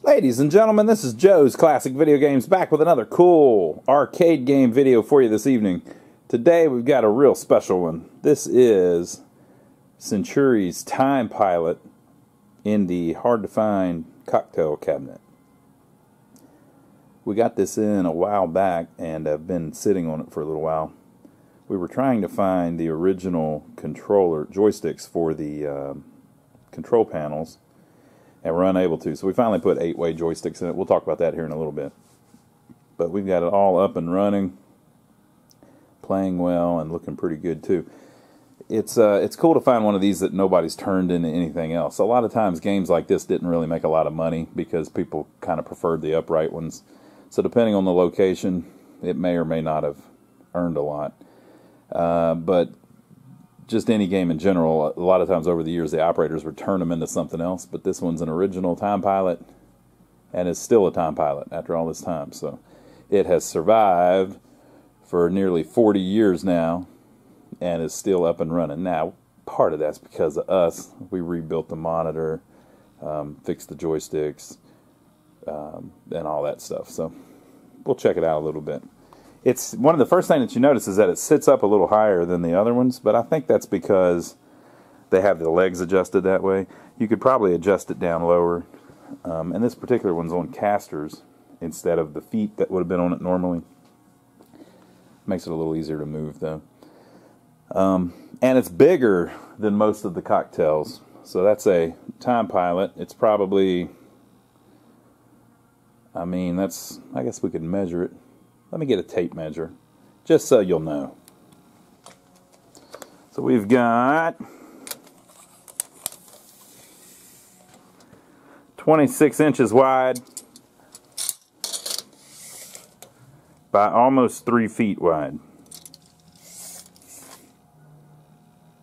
Ladies and gentlemen, this is Joe's Classic Video Games back with another cool arcade game video for you this evening. Today we've got a real special one. This is Centuri's Time Pilot in the hard-to-find cocktail cabinet. We got this in a while back and have been sitting on it for a little while. We were trying to find the original controller joysticks for the control panels, and we're unable to, so we finally put 8-way joysticks in it. We'll talk about that here in a little bit. But we've got it all up and running, playing well, and looking pretty good too. It's cool to find one of these that nobody's turned into anything else. A lot of times games like this didn't really make a lot of money because people kind of preferred the upright ones. So depending on the location, it may or may not have earned a lot. But just any game in general, a lot of times over the years the operators would turn them into something else, but this one's an original Time Pilot and is still a Time Pilot after all this time. So it has survived for nearly 40 years now and is still up and running. Now, part of that's because of us. We rebuilt the monitor, fixed the joysticks, and all that stuff. So we'll check it out a little bit. It's one of the first things that you notice is that it sits up a little higher than the other ones, but I think that's because they have the legs adjusted that way. You could probably adjust it down lower, and this particular one's on casters instead of the feet that would have been on it normally. Makes it a little easier to move though. And it's bigger than most of the cocktails, so that's a Time Pilot. It's probably, I guess we could measure it. Let me get a tape measure, just so you'll know. So we've got 26 inches wide by almost 3 feet wide.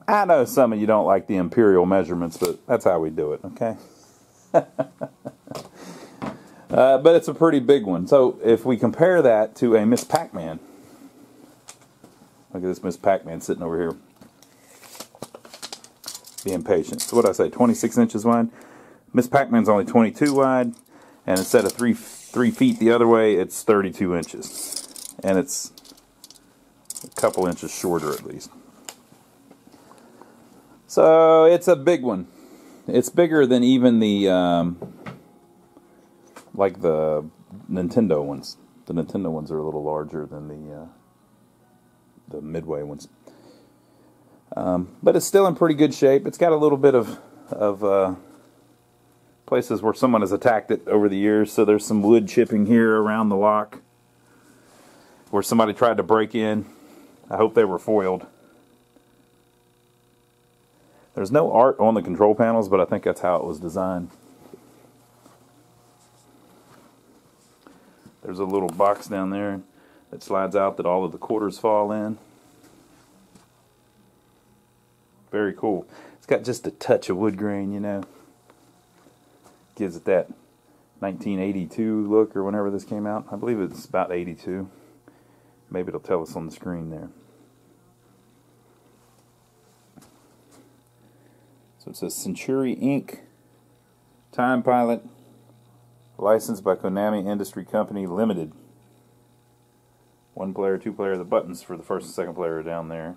I know some of you don't like the imperial measurements, but that's how we do it, okay? But it's a pretty big one. So if we compare that to a Miss Pac-Man, look at this Miss Pac-Man sitting over here, being patient. So what did I say, 26 inches wide? Miss Pac-Man's only 22 wide, and instead of 3 feet the other way, it's 32 inches. And it's a couple inches shorter at least. So it's a big one. It's bigger than even the like the Nintendo ones. The Nintendo ones are a little larger than the Midway ones. But it's still in pretty good shape. It's got a little bit of places where someone has attacked it over the years. So there's some wood chipping here around the lock where somebody tried to break in. I hope they were foiled. There's no art on the control panels, but I think that's how it was designed. There's a little box down there that slides out that all of the quarters fall in. Very cool. It's got just a touch of wood grain, you know. Gives it that 1982 look or whenever this came out. I believe it's about 82. Maybe it'll tell us on the screen there. So it says Centuri Inc. Time Pilot. Licensed by Konami Industry Company Limited. 1 player, 2 player. The buttons for the first and second player are down there.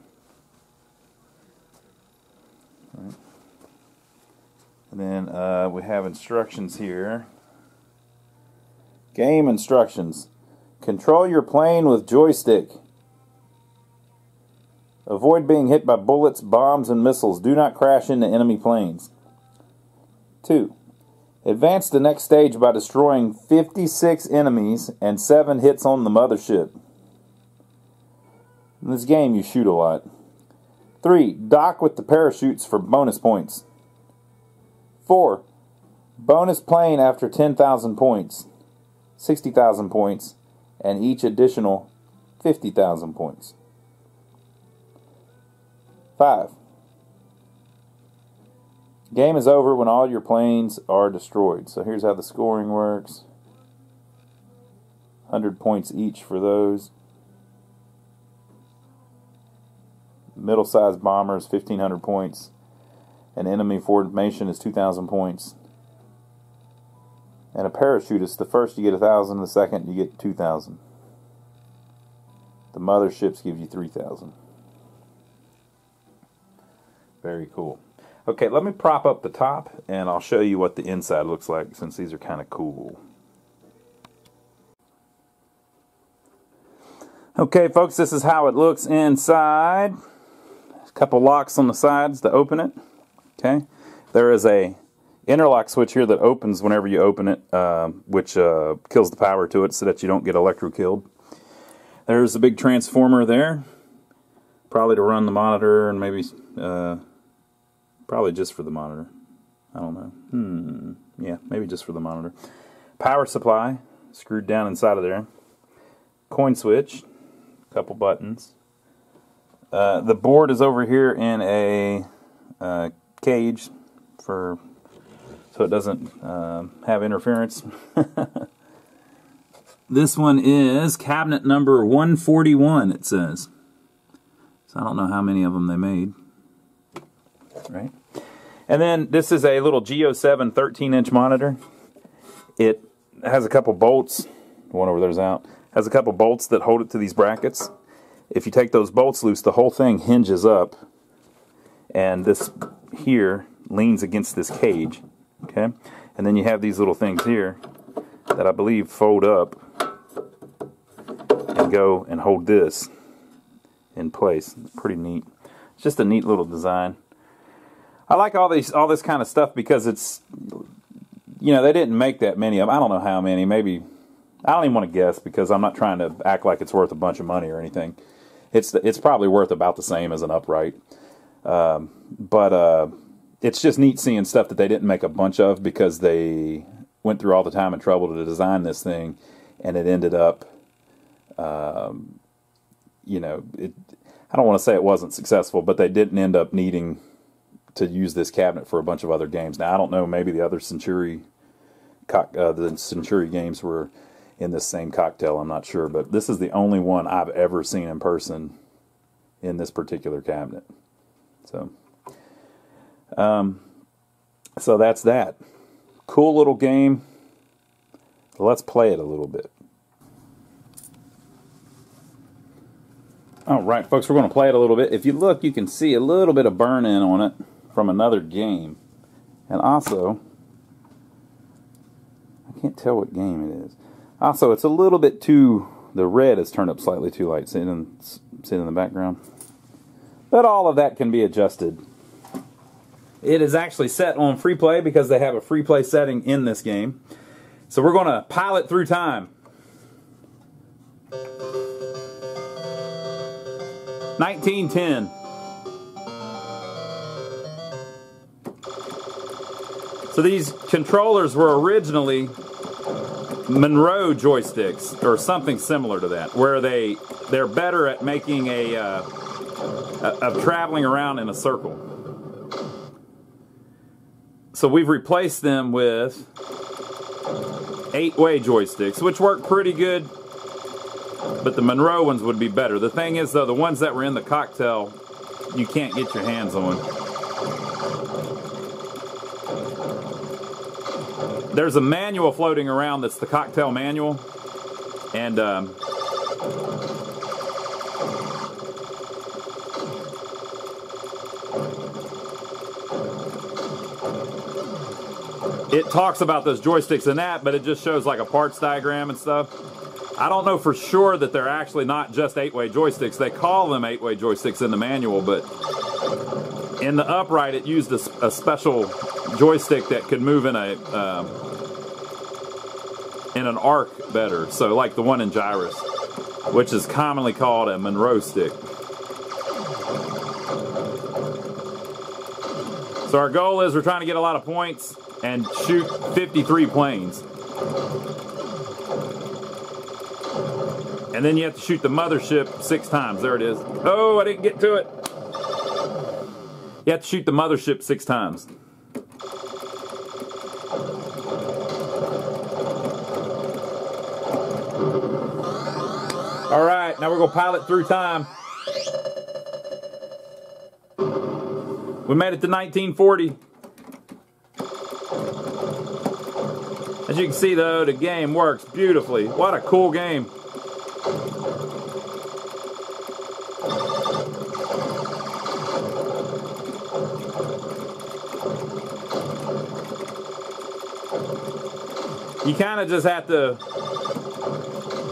All right. And then we have instructions here. Game instructions. Control your plane with joystick. Avoid being hit by bullets, bombs, and missiles. Do not crash into enemy planes. 2. Advance the next stage by destroying 56 enemies and 7 hits on the mothership. In this game, you shoot a lot. 3. Dock with the parachutes for bonus points. 4. Bonus plane after 10,000 points, 60,000 points, and each additional 50,000 points. 5. Game is over when all your planes are destroyed. So here's how the scoring works. 100 points each for those. Middle-sized bombers, 1,500 points. An enemy formation is 2,000 points. And a parachutist, the first you get 1,000, the second you get 2,000. The motherships give you 3,000. Very cool. Okay, let me prop up the top and I'll show you what the inside looks like since these are kind of cool. Okay, folks, this is how it looks inside. A couple locks on the sides to open it. Okay, there is a interlock switch here that opens whenever you open it, which kills the power to it so that you don't get electro-killed. There's a big transformer there, probably to run the monitor and maybe, probably just for the monitor. I don't know. Yeah, maybe just for the monitor. Power supply, screwed down inside of there. Coin switch, couple buttons. The board is over here in a cage so it doesn't have interference. This one is cabinet number 141, it says. So I don't know how many of them they made. Right? And then this is a little G07 13-inch monitor. It has a couple bolts. The one over there's out. Has a couple bolts that hold it to these brackets. If you take those bolts loose, the whole thing hinges up. And this here leans against this cage. Okay? And then you have these little things here that I believe fold up and go and hold this in place. It's pretty neat. It's just a neat little design. I like all this kind of stuff because it's, you know, they didn't make that many of them. I don't know how many. Maybe, I don't even want to guess because I'm not trying to act like it's worth a bunch of money or anything. It's probably worth about the same as an upright. But it's just neat seeing stuff that they didn't make a bunch of because they went through all the time and trouble to design this thing, and it ended up, you know, I don't want to say it wasn't successful, but they didn't end up needing to use this cabinet for a bunch of other games. Now, I don't know, maybe the other Centuri games were in this same cocktail, I'm not sure, but this is the only one I've ever seen in person in this particular cabinet. So, so that's that. Cool little game. Let's play it a little bit. Alright, folks, we're going to play it a little bit. If you look, you can see a little bit of burn-in on it from another game. And also, I can't tell what game it is. Also, it's a little bit too, the red is turned up slightly too light, sitting in the background. But all of that can be adjusted. It is actually set on free play because they have a free play setting in this game. So we're going to pilot through time. 1910. So these controllers were originally Monroe joysticks or something similar to that, where they're better at making of traveling around in a circle. So we've replaced them with 8-way joysticks, which work pretty good, but the Monroe ones would be better. The thing is, though, the ones that were in the cocktail, you can't get your hands on. There's a manual floating around that's the cocktail manual, and it talks about those joysticks in that, but it just shows like a parts diagram and stuff. I don't know for sure that they're actually not just 8-way joysticks. They call them 8-way joysticks in the manual, but in the upright it used a special joystick that could move in an arc better. So like the one in Gyrus, which is commonly called a Monroe stick. So our goal is we're trying to get a lot of points and shoot 53 planes. And then you have to shoot the mothership 6 times. There it is. Oh, I didn't get to it. You have to shoot the mothership 6 times. All right, now we're going to pilot through time. We made it to 1940. As you can see though, the game works beautifully. What a cool game. You kind of just have to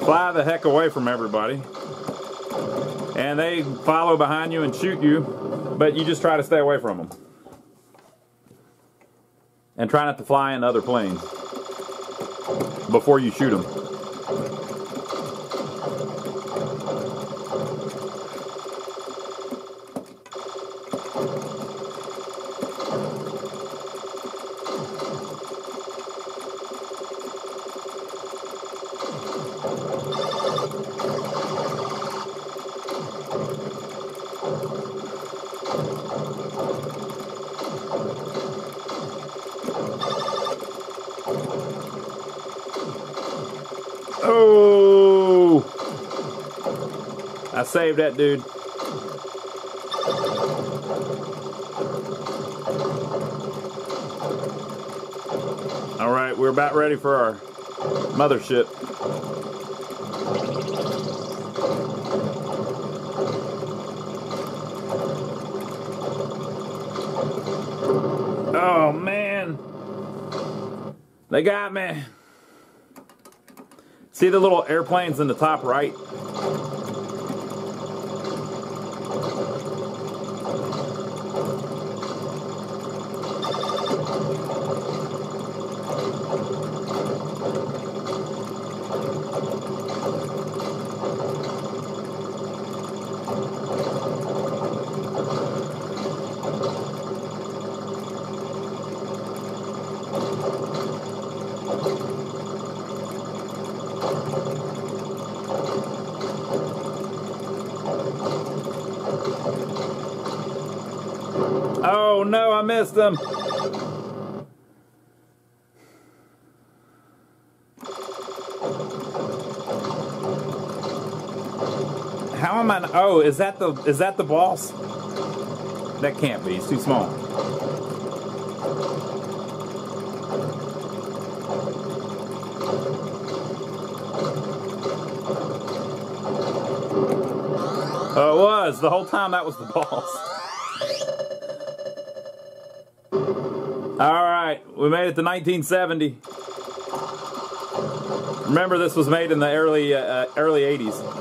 fly the heck away from everybody. And they follow behind you and shoot you, but you just try to stay away from them. And try not to fly into other planes before you shoot them. Oh! I saved that dude. Alright, we're about ready for our mothership. Oh man! They got me! See the little airplanes in the top right? Oh no, I missed them. How am I? Oh, is that the boss? That can't be. It's too small. Oh, it was. The whole time that was the boss. Alright, we made it to 1970. Remember, this was made in the early 80s.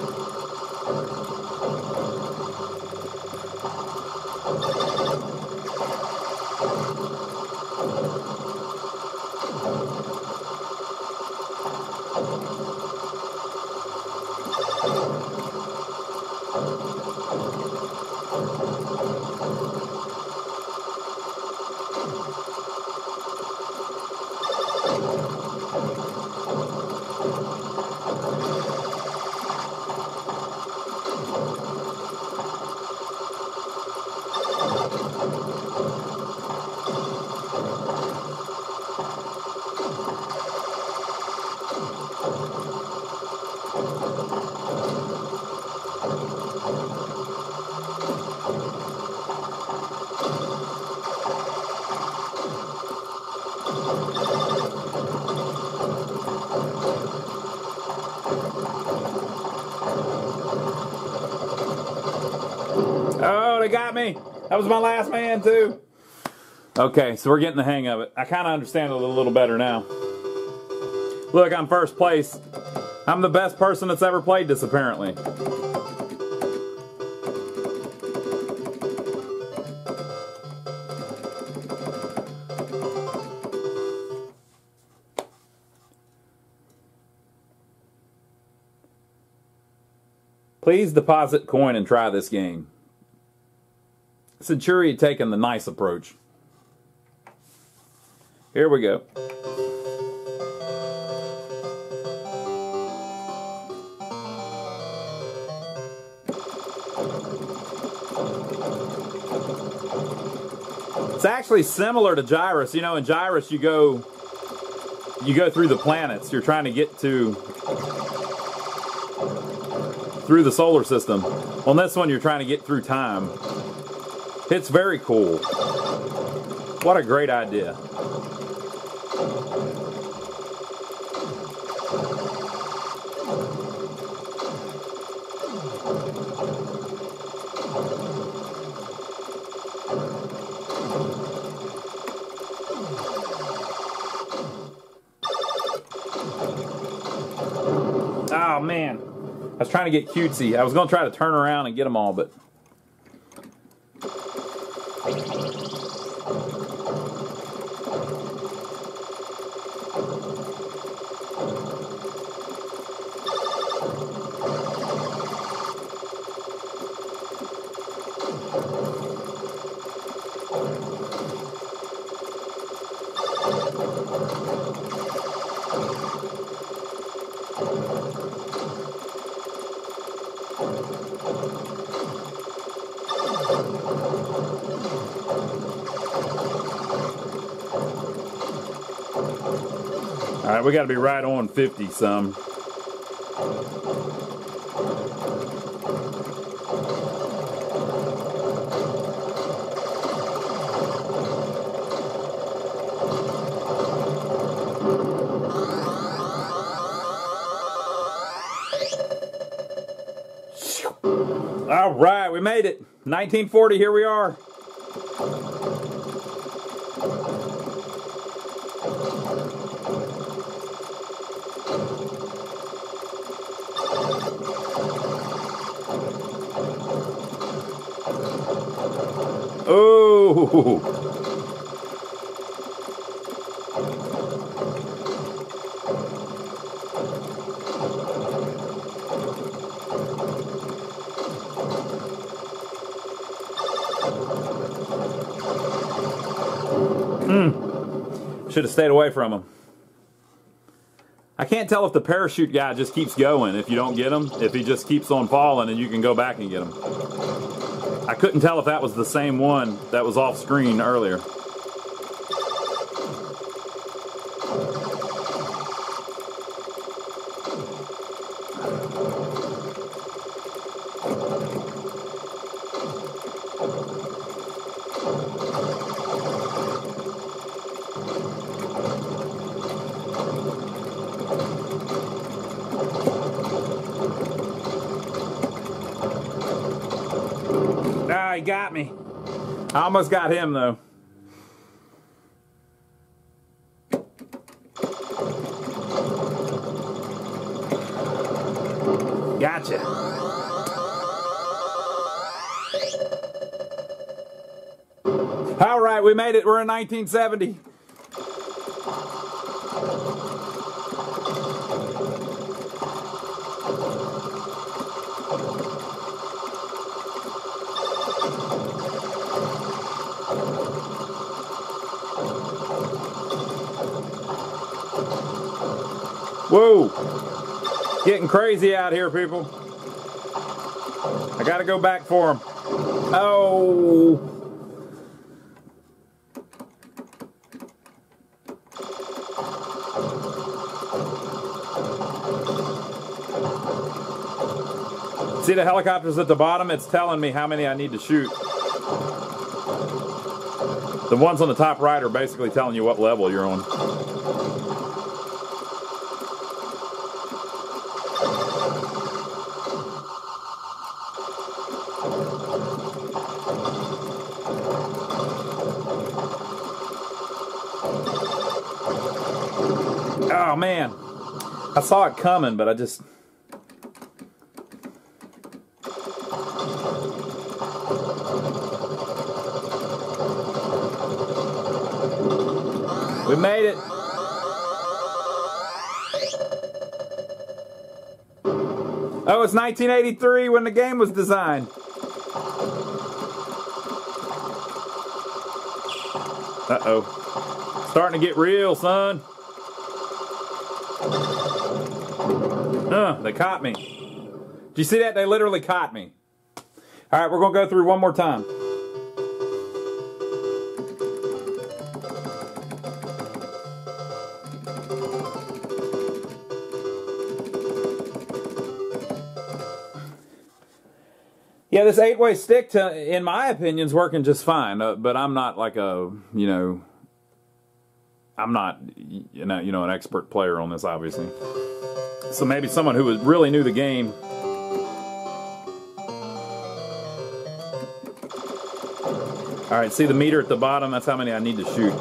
Oh, they got me. That was my last man, too. Okay, so we're getting the hang of it. I kind of understand it a little better now. Look, I'm first place. I'm the best person that's ever played this, apparently. Please deposit coin and try this game. Centuri had taken the nice approach. Here we go. It's actually similar to Gyrus. You know, in Gyrus you go through the planets. You're trying to get through the solar system. On this one, you're trying to get through time. It's very cool. What a great idea. Oh, man. I was trying to get cutesy. I was going to try to turn around and get them all, but... All right, we got to be right on 50 some. All right, we made it. 1940, here we are. Oh! Should have stayed away from him. I can't tell if the parachute guy just keeps going if you don't get him, if he just keeps on falling and you can go back and get him. I couldn't tell if that was the same one that was off screen earlier. Ah, he got me. I almost got him, though. Gotcha. All right, we made it. We're in 1970. Whoa, getting crazy out here, people. I gotta go back for him. Oh. See the helicopters at the bottom? It's telling me how many I need to shoot. The ones on the top right are basically telling you what level you're on. Oh man, I saw it coming, but I just... We made it. Oh, it's 1983 when the game was designed. Uh-oh. Starting to get real, son. They caught me. Did you see that? They literally caught me. All right, we're going to go through one more time. Yeah, this 8-way stick, in my opinion, is working just fine. But I'm not like a, I'm not, an expert player on this, obviously. So maybe someone who really knew the game. All right, see the meter at the bottom? That's how many I need to shoot.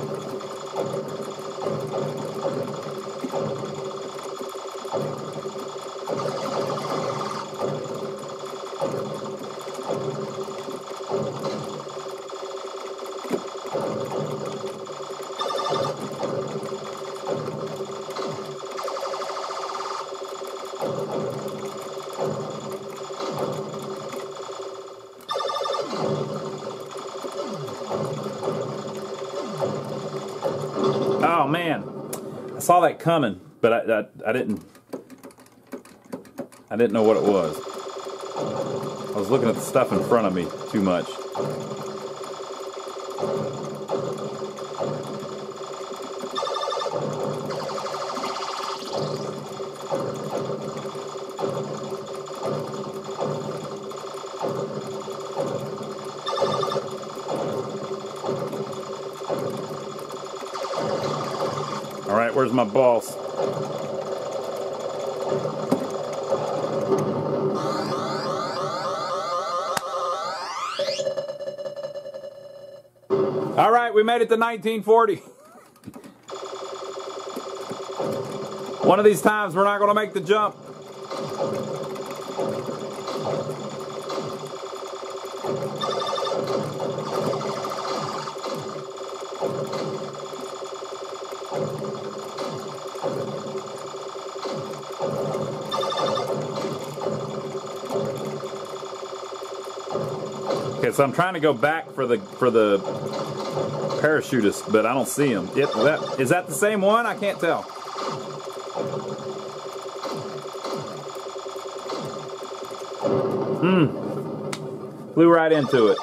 saw that coming, but I didn't know what it was. I was looking at the stuff in front of me too much. All right, where's my boss? All right, we made it to 1940. One of these times we're not going to make the jump. Okay, so I'm trying to go back for the parachutist, but I don't see him. Is that the same one? I can't tell. Flew right into it.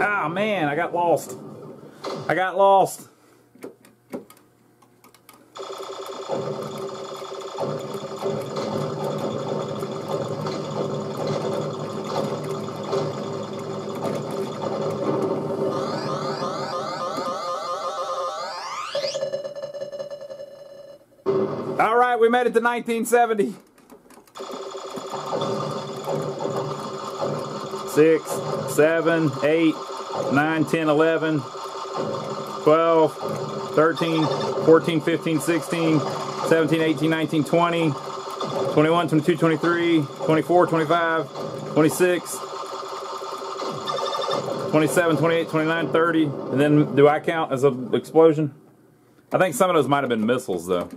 Ah, man, I got lost. I got lost. All right, we made it to 1970. 6, 7, 8, 9, 10, 11, 12, 13, 14, 15, 16, 17, 18, 19, 20, 21, 22, 23, 24, 25, 26, 27, 28, 29, 30. And then do I count as an explosion? I think some of those might have been missiles though.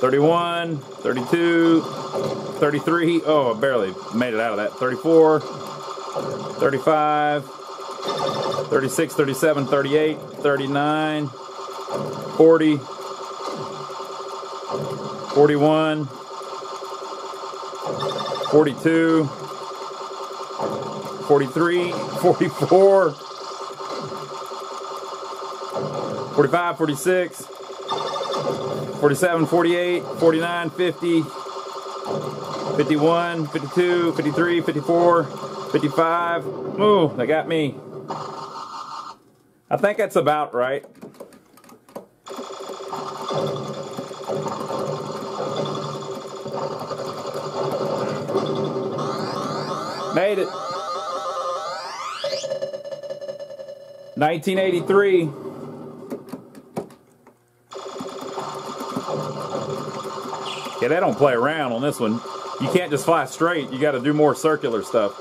31, 32, 33, oh, I barely made it out of that. 34, 35, 36, 37, 38, 39, 40, 41, 42, 43, 44, 45, 46, 47, 48, 49, 50, 51, 52, 53, 54, 55. Ooh, they got me. I think that's about right. Made it. 1983. Yeah, they don't play around on this one. You can't just fly straight. You got to do more circular stuff.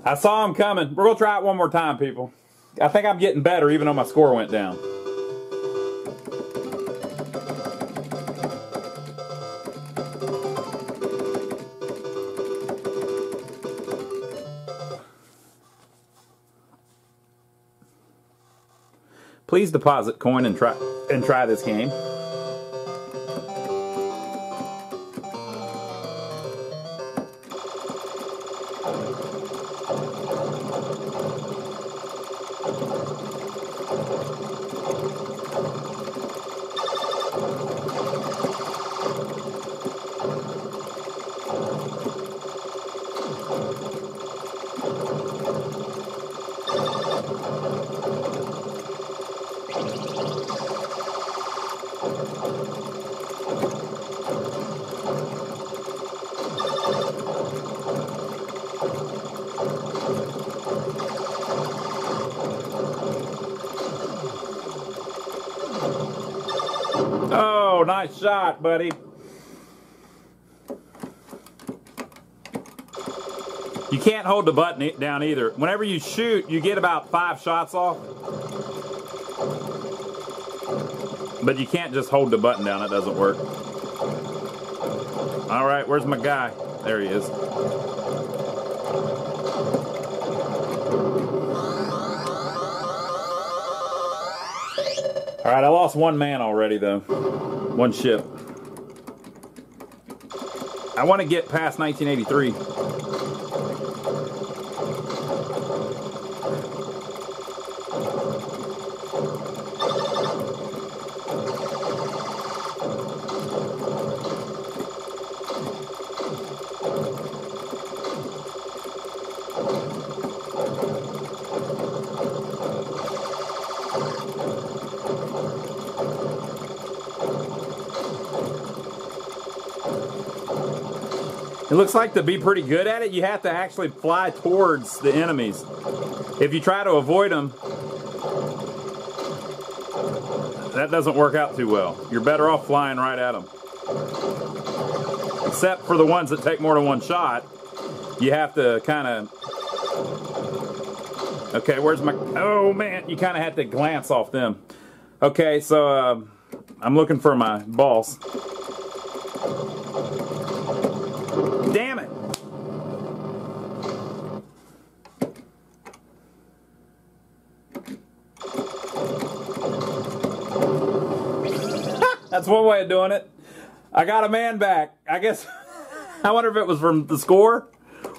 I saw him coming. We're going to try it one more time, people. I think I'm getting better even though my score went down. Please deposit coin and try this game. Oh, nice shot, buddy. You can't hold the button down either. Whenever you shoot, you get about 5 shots off. But you can't just hold the button down. It doesn't work. All right, where's my guy? There he is. All right, I lost 1 man already, though. 1 ship. I want to get past 1983. It looks like to be pretty good at it, you have to actually fly towards the enemies. If you try to avoid them, that doesn't work out too well. You're better off flying right at them. Except for the ones that take more than 1 shot, you have to kind of... Okay, where's my... Oh, man, you kind of have to glance off them. Okay, so I'm looking for my boss. Damn it! That's one way of doing it. I got a man back. I guess, I wonder if it was from the score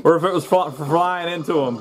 or if it was flying into him.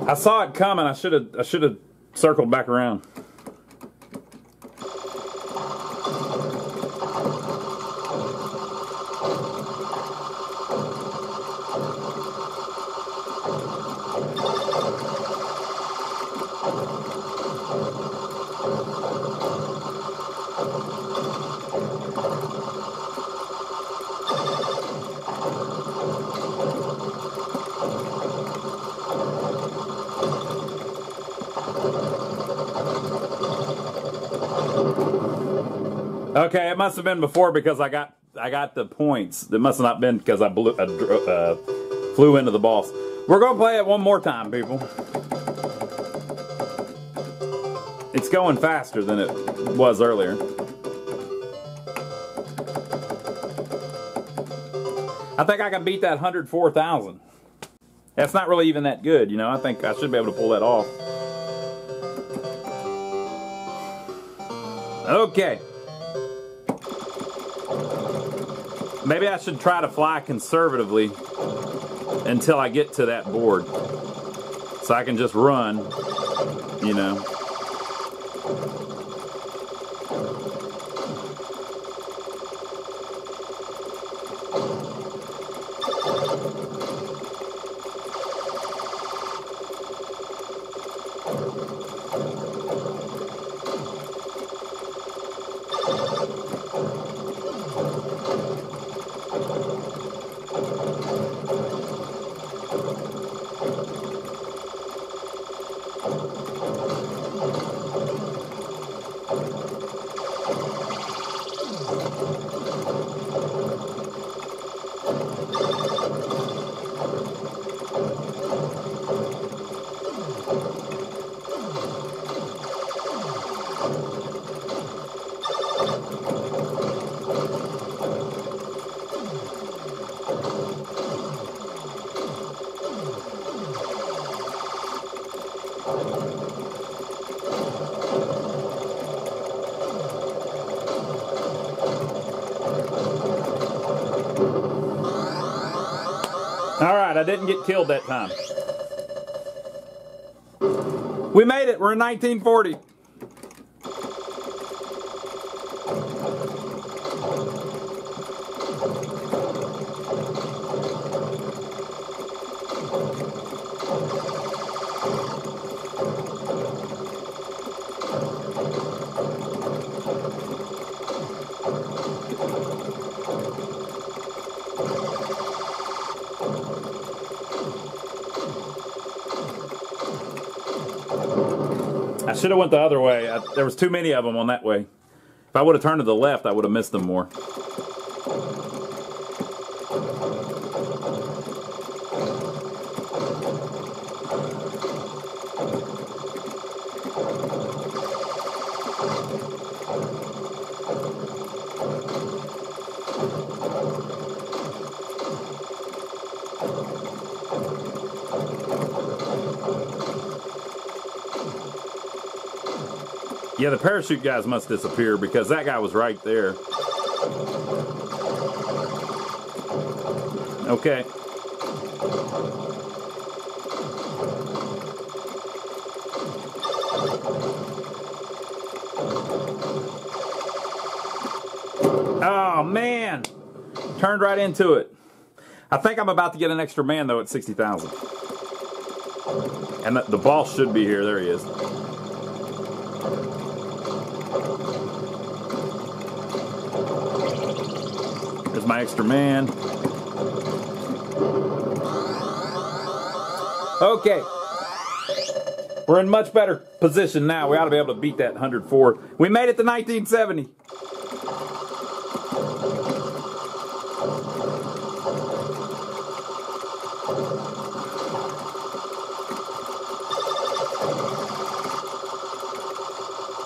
I saw it coming. I should have circled back around. Okay, it must have been before because I got the points. It must have not been because I flew into the boss. We're gonna play it one more time, people. It's going faster than it was earlier. I think I can beat that 104,000. That's not really even that good, you know. I think I should be able to pull that off. Okay. Maybe I should try to fly conservatively until I get to that board. So I can just run, you know. All right, I didn't get killed that time. We made it. We're in 1940. I should have went the other way. There was too many of them on that way. If I would have turned to the left, I would have missed them more. Yeah, the parachute guys must disappear because that guy was right there. Okay. Oh, man. Turned right into it. I think I'm about to get an extra man, though, at 60,000. And the boss should be here. There he is. There's my extra man. Okay. We're in much better position now. We ought to be able to beat that 104. We made it to 1970.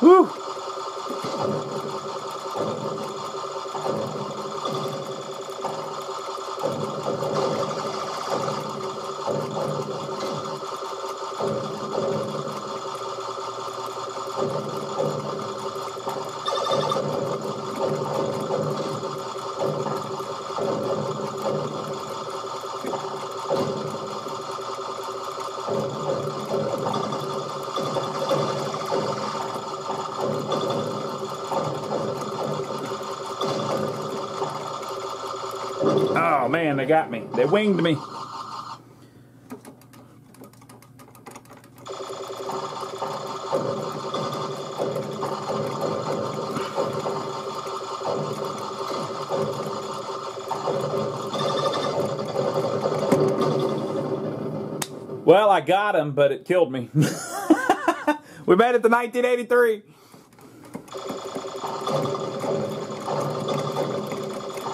Whew. Oh man, they got me. They winged me. Well, I got him, but it killed me. We made it to 1983.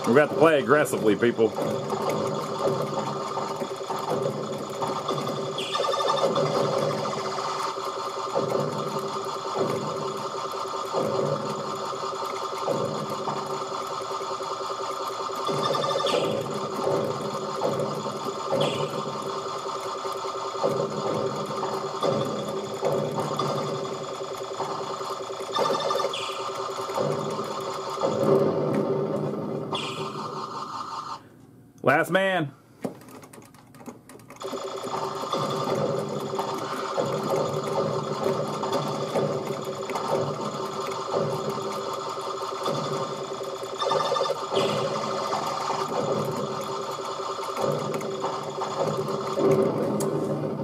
We're about to play aggressively, people. Last man.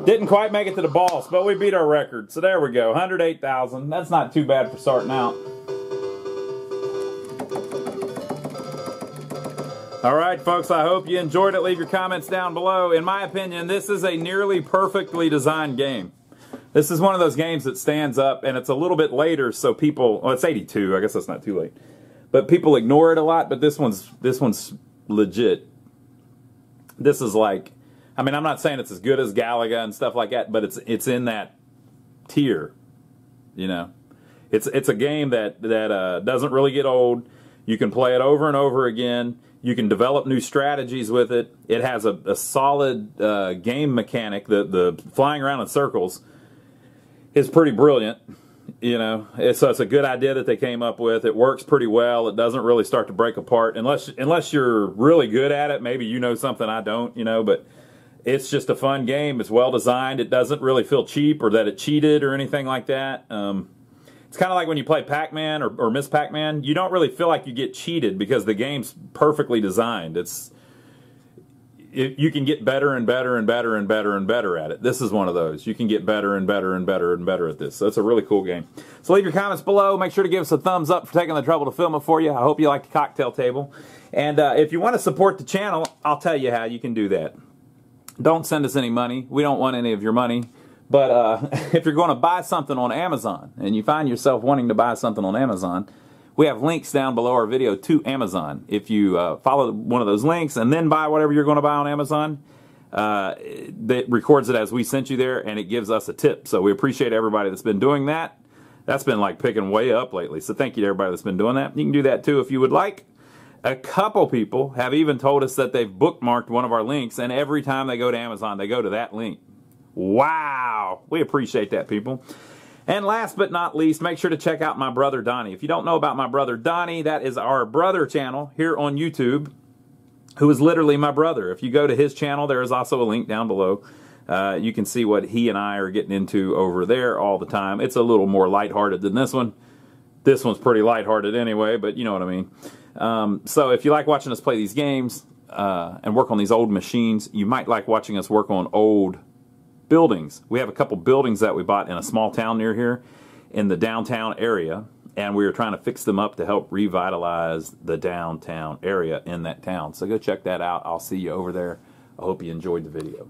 Didn't quite make it to the boss, but we beat our record. So there we go, 108,000. That's not too bad for starting out. All right, folks, I hope you enjoyed it. Leave your comments down below. In my opinion, this is a nearly perfectly designed game. This is one of those games that stands up, and it's a little bit later, so people, well, it's 82. I guess that's not too late. But people ignore it a lot, but this one's legit. This is like, I mean, I'm not saying it's as good as Galaga and stuff like that, but it's in that tier, you know. It's a game that doesn't really get old. You can play it over and over again. You can develop new strategies with it. It has a solid game mechanic. The flying around in circles is pretty brilliant. You know, so it's a good idea that they came up with. It works pretty well. It doesn't really start to break apart unless you're really good at it. Maybe you know something I don't. You know, but It's just a fun game. It's well designed. It doesn't really feel cheap or that it cheated or anything like that. It's kind of like when you play Pac-Man or Miss Pac-Man. You don't really feel like you get cheated because the game's perfectly designed. You can get better and better and better and better and better at it. This is one of those. You can get better and better and better and better at this. So it's a really cool game. So leave your comments below. Make sure to give us a thumbs up for taking the trouble to film it for you. I hope you like the cocktail table. And if you want to support the channel, I'll tell you how you can do that. Don't send us any money. We don't want any of your money. But if you're going to buy something on Amazon and you find yourself wanting to buy something on Amazon, we have links down below our video to Amazon. If you follow one of those links and then buy whatever you're going to buy on Amazon, it records it as we sent you there, and it gives us a tip. So we appreciate everybody that's been doing that. That's been like picking way up lately. So thank you to everybody that's been doing that. You can do that too if you would like. A couple people have even told us that they've bookmarked one of our links, and every time they go to Amazon, they go to that link. Wow. We appreciate that, people. And last but not least, make sure to check out my brother Donnie. If you don't know about my brother Donnie, that is our brother channel here on YouTube, who is literally my brother. If you go to his channel, there is also a link down below. You can see what he and I are getting into over there all the time. It's a little more lighthearted than this one. This one's pretty lighthearted anyway, but you know what I mean. So if you like watching us play these games and work on these old machines, you might like watching us work on old buildings. We have a couple buildings that we bought in a small town near here in the downtown area, and we were trying to fix them up to help revitalize the downtown area in that town. So go check that out. I'll see you over there. I hope you enjoyed the video.